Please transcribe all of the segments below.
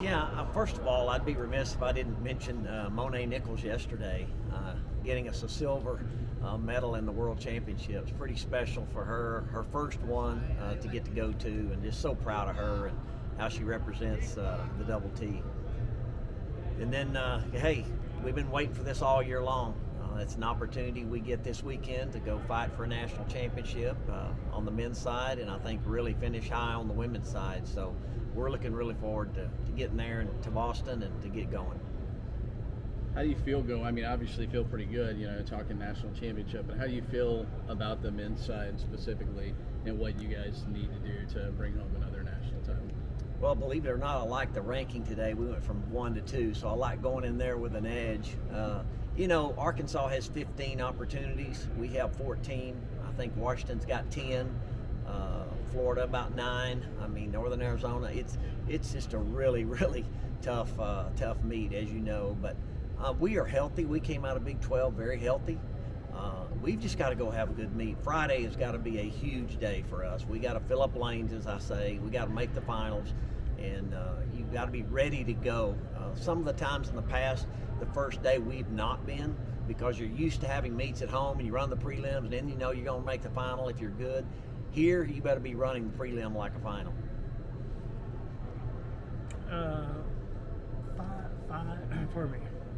Yeah, first of all, I'd be remiss if I didn't mention Monet Nichols yesterday, getting us a silver medal in the World Championships. Pretty special for her, her first one to get to go to, and just so proud of her and how she represents the double T. And then, hey, we've been waiting for this all year long. It's an opportunity we get this weekend to go fight for a national championship on the men's side, and I think really finish high on the women's side. So we're looking really forward to getting there and to Boston and to get going. How do you feel going? I mean, obviously feel pretty good, talking national championship, but how do you feel about the men's side specifically and what you guys need to do to bring home another national title? Well, believe it or not, I like the ranking today. We went from 1 to 2, so I like going in there with an edge. Arkansas has 15 opportunities. We have 14. I think Washington's got 10. Florida about 9. I mean, Northern Arizona. It's just a really, really tough meet, as you know. But we are healthy. We came out of Big 12 very healthy. We've just got to go have a good meet. Friday has got to be a huge day for us. We got to fill up lanes, as I say. We got to make the finals, and you've got to be ready to go. Some of the times in the past, the first day we've not been, because you're used to having meets at home and you run the prelims, and then you know you're going to make the final if you're good. Here, you better be running the prelim like a final.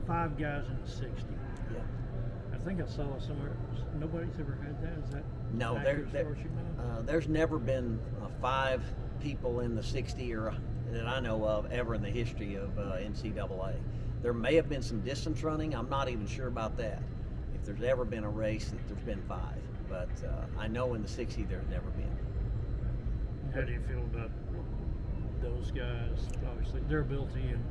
Five guys in the 60. Yeah. I think I saw somewhere. Nobody's ever had that. Is that No, there's never been 5 people in the 60 or that I know of ever in the history of NCAA. There may have been some distance running. I'm not even sure about that. If there's ever been a race that there's been 5, but I know in the 60 there's never been. How do you feel about those guys? Obviously, their ability and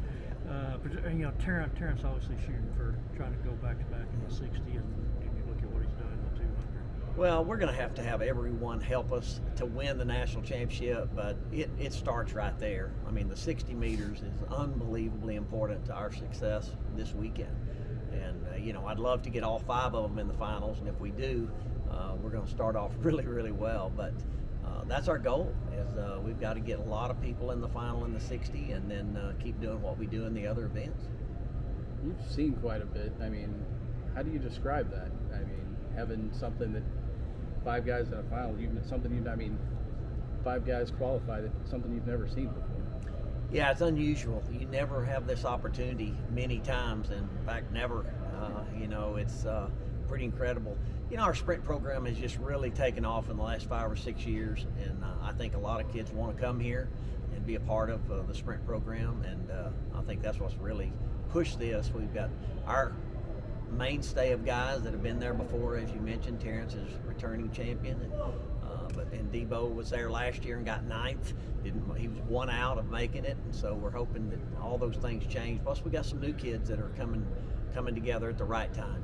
Terrence obviously shooting for trying to go back to back in the 60, and you look at what he's done in the 200. Well, we're going to have everyone help us to win the national championship, but it starts right there. I mean, the 60 meters is unbelievably important to our success this weekend. And, I'd love to get all 5 of them in the finals, and if we do, we're going to start off really, really well. But that's our goal, is we've got to get a lot of people in the final in the 60 and then keep doing what we do in the other events. You've seen quite a bit. I mean, how do you describe that? I mean, having something that 5 guys in a final, 5 guys qualified, it's something you've never seen before. Yeah, it's unusual. You never have this opportunity many times, and in fact, never. It's pretty incredible. Our sprint program has just really taken off in the last 5 or 6 years, and I think a lot of kids want to come here and be a part of the sprint program, and I think that's what's really pushed this. We've got our mainstay of guys that have been there before, as you mentioned. Terrence is returning champion, and Debo was there last year and got 9th. He was 1 out of making it, and so we're hoping that all those things change. Plus, we got some new kids that are coming together at the right time.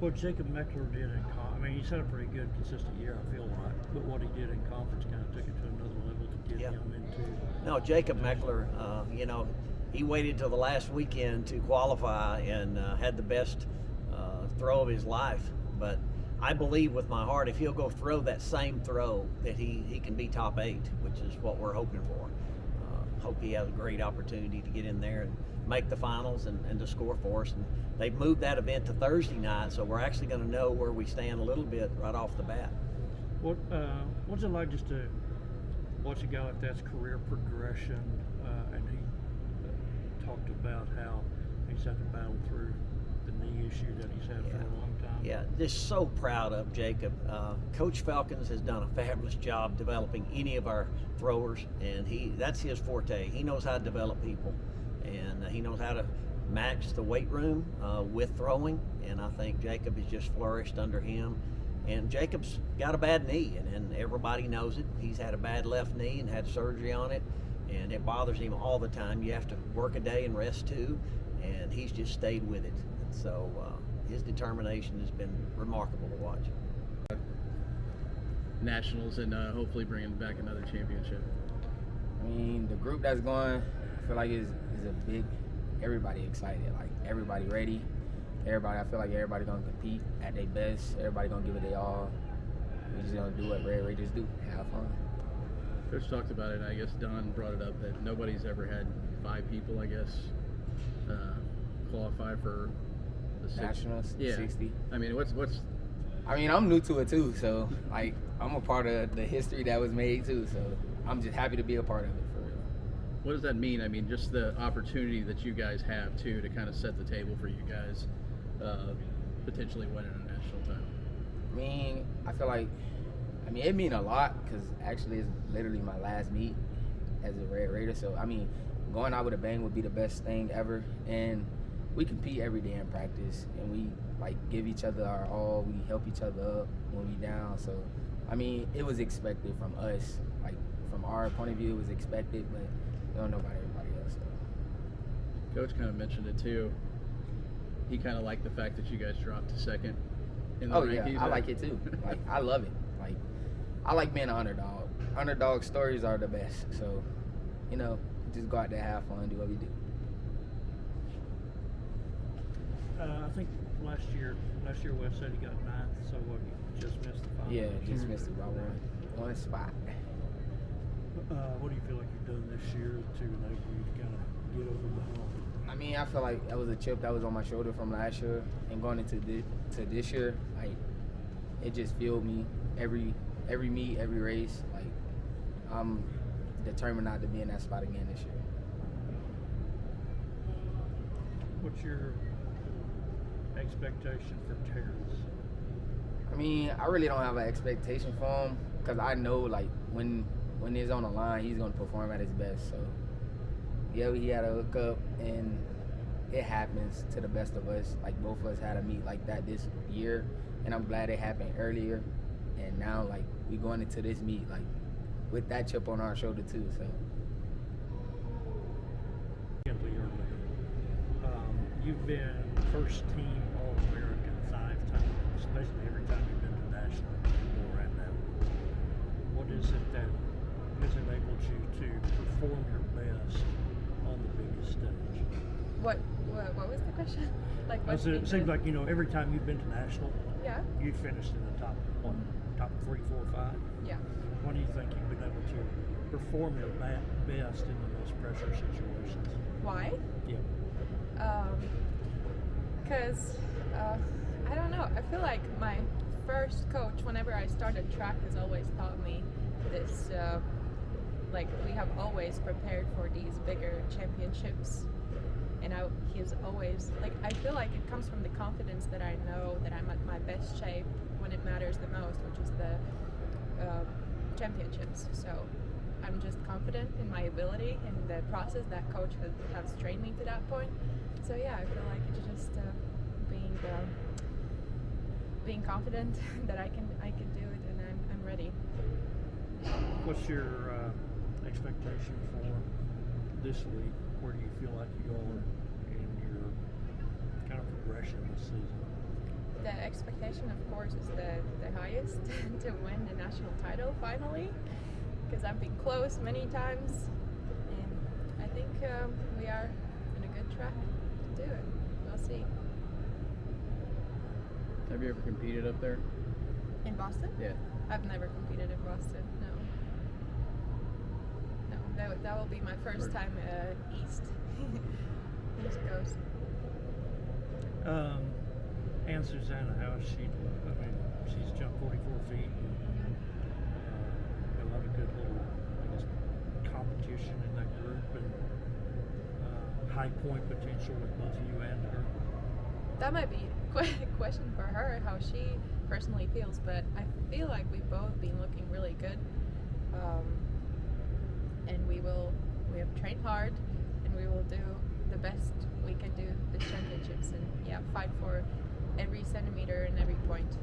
What Jacob Meckler did in he's had a pretty good, consistent year, I feel like. But what he did in conference kind of took it to another level to get him into. No, Jacob Meckler, he waited till the last weekend to qualify and had the best throw of his life. But I believe with my heart, if he'll go throw that same throw, that he can be top 8, which is what we're hoping for. Hope he has a great opportunity to get in there and make the finals and to score for us. And they've moved that event to Thursday night, so we're actually going to know where we stand a little bit right off the bat. What's it like just to watch a guy like that's career progression? And he talked about how he's had to battle through the knee issue that he's had for a long time. Yeah, just so proud of Jacob. Coach Falcons has done a fabulous job developing any of our throwers, and that's his forte. He knows how to develop people, and he knows how to match the weight room with throwing, and I think Jacob has just flourished under him. And Jacob's got a bad knee, and everybody knows it. He's had a bad left knee and had surgery on it, and it bothers him all the time. You have to work a day and rest 2, and he's just stayed with it. And so his determination has been remarkable to watch. Nationals and hopefully bringing back another championship. I mean, the group that's going, I feel like is a big. Everybody excited, like everybody ready. I feel like everybody gonna compete at their best. Everybody gonna give it their all. We just gonna do what Red Raiders do, have fun. Coach talked about it. I guess Don brought it up that nobody's ever had 5 people, I guess, qualify for the Nationals, 60. I mean, what's I mean, I'm new to it too, so like I'm a part of the history that was made too. So I'm just happy to be a part of it for real. what does that mean? I mean, just the opportunity that you guys have too to kind of set the table for you guys, potentially winning a national title. I feel like, it mean a lot because actually it's literally my last meet as a Red Raider. So going out with a bang would be the best thing ever, and we compete every day in practice, and we like give each other our all. We help each other up when we down. So it was expected from us. Like from our point of view, it was expected, but I don't know about everybody else. So. Coach kind of mentioned it too. He kind of liked the fact that you guys dropped to second in the rankings. Yeah, I like it too. Like I love it. Like I like being an underdog. Underdog stories are the best. So, just go out there, have fun, do what we do. I think last year Wes said he got 9th, so what, you just missed the final. Yeah, just missed it by one spot. What do you feel like you've done this year to enable you to kind of get over the hump? I feel like that was a chip that was on my shoulder from last year, and going into this year, like it just fueled me every meet, every race. Like I'm determined not to be in that spot again this year. What's your expectation for Terrence? I really don't have an expectation for him because I know like when he's on the line, he's gonna perform at his best. So yeah, he had a hookup, and it happens to the best of us. Like both of us had a meet like that this year, and I'm glad it happened earlier. And now like we going into this meet like with that chip on our shoulder too. So. Kittley earlier. You've been first team All-American 5 times, basically every time you've been to national or at that. What is it that has enabled you to perform your best on the biggest stage? What was the question? Like what? It seems like every time you've been to national, Yeah. you finished in the top 3, 4, 5. Yeah. What do you think you've been able to perform your best in the most pressure situations? Why? Yeah. Because I don't know. I feel like my first coach, whenever I started track, has always taught me this. Like we have always prepared for these bigger championships, and he's always like. I feel like it comes from the confidence that I know that I'm at my best shape when it matters the most, which is the championships. So I'm just confident in my ability and the process that coach has trained me to that point. So yeah, I feel like it's just being confident that I can do it, and I'm ready. What's your expectation for this week? Where do you feel like you are in your kind of progression this season? The expectation, of course, is the highest to win the national title finally, because I've been close many times, and I think we are in a good track to do it. We'll see. Have you ever competed up there? In Boston? Yeah. I've never competed in Boston. No, that will be my first time East Coast. And Susanna, how is she doing? She's jumped 44 feet. And, a lot of good little, competition in that group, and high point potential with both you and her. That might be a question for her, how she personally feels, but I feel like we've both been looking really good. And we have trained hard, and we will do the best we can do the championships, and fight for every centimeter and every point.